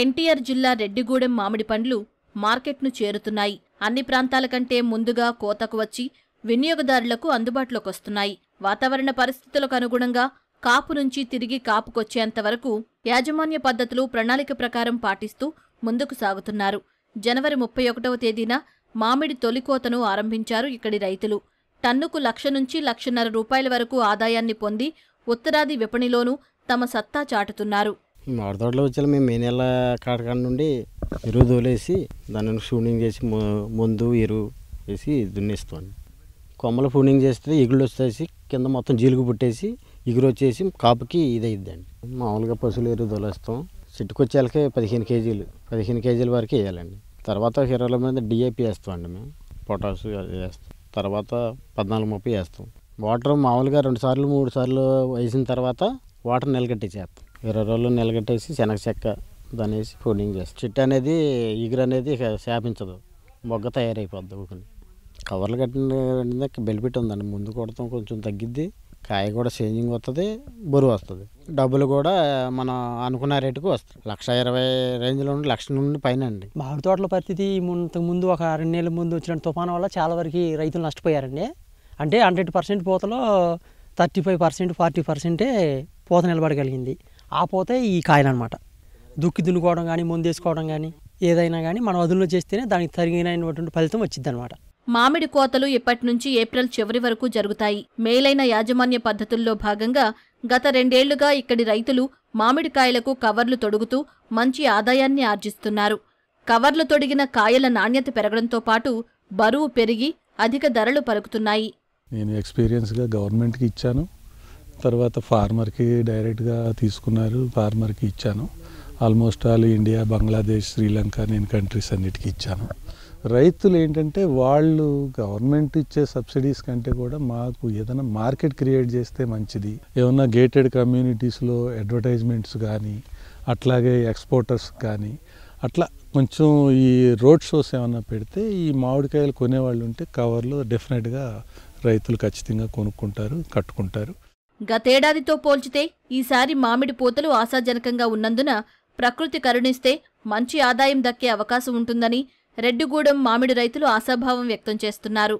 ఎన్టీఆర్ జిల్లా రెడ్డిగూడెం మామిడి పండ్లు మార్కెట్ను చేరుతున్నాయి. అన్ని ప్రాంతాల కంటే ముందుగా కోతకు వచ్చి వినియోగదారులకు అందుబాటులోకొస్తున్నాయి. వాతావరణ పరిస్థితులకు అనుగుణంగా కాపు నుంచి తిరిగి కాపుకొచ్చేంత వరకు యాజమాన్య పద్ధతులు ప్రణాళిక ప్రకారం పాటిస్తూ ముందుకు సాగుతున్నారు. జనవరి 31వ తేదీన మామిడి తొలికోతను ఆరంభించారు ఇక్కడి రైతులు. టన్నుకు 1,00,000 నుంచి 1,50,000 రూపాయల వరకు ఆదాయాన్ని పొంది ఉత్తరాది విపణిలోనూ తమ సత్తా చాటుతున్నారు. మామిడి తోటలో వచ్చి మేము మే నెల కాటకాడ నుండి ఎరువు తోలేసి దానిని షూనింగ్ చేసి ముందు ఎరువు వేసి దున్నేస్తాం. కొమ్మలు ఫూనింగ్ చేస్తే ఎగుళ్ళు వచ్చేసి కింద మొత్తం జీలుగు పుట్టేసి ఎగురు వచ్చేసి కాపుకి ఇది అయిద్దండి. మామూలుగా పశువులు ఎరువు తోలేస్తాం. చెట్టుకొచ్చేళ్ళకి 15 కేజీల వరకు వేయాలండి. తర్వాత 20 మీద DAP వేస్తామండి. మేము పొటాసు అది వేస్తాం. తర్వాత 14-30 వేస్తాం. వాటర్ మామూలుగా 2 సార్లు 3 సార్లు వేసిన తర్వాత వాటర్ నిలగట్టేసేస్తాం. 20 రోజులు నిలగట్టేసి శనగ చెక్క దాన్ని వేసి ఫోడింగ్ చేస్తాం. చెట్టు అనేది ఎగురు అనేది శాపించదు, మొగ్గ తయారైపోద్ది. ఊకుని కవర్లు కట్టిన బెనిఫిట్ ఉందండి. ముందు కొడతాం కొంచెం తగ్గిద్ది, కాయ కూడా చేంజింగ్ వస్తుంది, బరువు వస్తుంది, డబ్బులు కూడా మనం అనుకున్న రేటుకు వస్తుంది. 1,20,000 రేంజ్లో నుండి 1,00,000 నుండి పైన అండి. మామిడి తోటల పరిస్థితి ముందు ఒక 2 నెలల ముందు వచ్చిన తుఫాను వల్ల చాలా వరకు రైతులు నష్టపోయారండి. అంటే 100% పూతలో 35%, 40% పూత నిలబడగలిగింది. ఆ పూతే ఈ కాయలు అనమాట. దున్నుకోవడం కానీ, ముందు వేసుకోవడం కానీ, ఏదైనా కానీ మనం అదునులో చేస్తేనే దానికి తగినటువంటి ఫలితం వచ్చింది అనమాట. మామిడి కోతలు ఇప్పటి నుంచి ఏప్రిల్ చివరి వరకు జరుగుతాయి. మేలైన యాజమాన్య పద్ధతుల్లో భాగంగా గత 2 ఏళ్లుగా ఇక్కడి రైతులు మామిడికాయలకు కవర్లు తొడుగుతూ మంచి ఆదాయాన్ని ఆర్జిస్తున్నారు. కవర్లు తొడిగిన కాయల నాణ్యత పెరగడంతో పాటు బరువు పెరిగి అధిక ధరలు పలుకుతున్నాయి. నేను ఎక్స్పీరియన్స్గా గవర్నమెంట్కి ఇచ్చాను, తర్వాత ఫార్మర్కి డైరెక్ట్గా తీసుకున్నారు, ఫార్మర్కి ఇచ్చాను. Almost all India, Bangladesh, Sri Lanka నేను కంట్రీస్ అన్నిటికీ ఇచ్చాను. రైతులు ఏంటంటే వాళ్ళు గవర్నమెంట్ ఇచ్చే సబ్సిడీస్ కంటే కూడా మాకు ఏదైనా మార్కెట్ క్రియేట్ చేస్తే మంచిది. ఏమన్నా గేటెడ్ కమ్యూనిటీస్లో అడ్వర్టైజ్మెంట్స్ కానీ, అట్లాగే ఎక్స్పోర్టర్స్ కానీ, అట్లా కొంచెం ఈ రోడ్ షోస్ ఏమన్నా పెడితే ఈ మామిడికాయలు కొనేవాళ్ళు ఉంటే కవర్లు డెఫినెట్గా రైతులు ఖచ్చితంగా కొనుక్కుంటారు, కట్టుకుంటారు. గతేడాదితో పోల్చితే ఈసారి మామిడి పూతలు ఆశాజనకంగా ఉన్నందున ప్రకృతి కరుణిస్తే మంచి ఆదాయం దక్కే అవకాశం ఉంటుందని రెడ్డిగూడెం మామిడి రైతులు ఆశాభావం వ్యక్తం చేస్తున్నారు.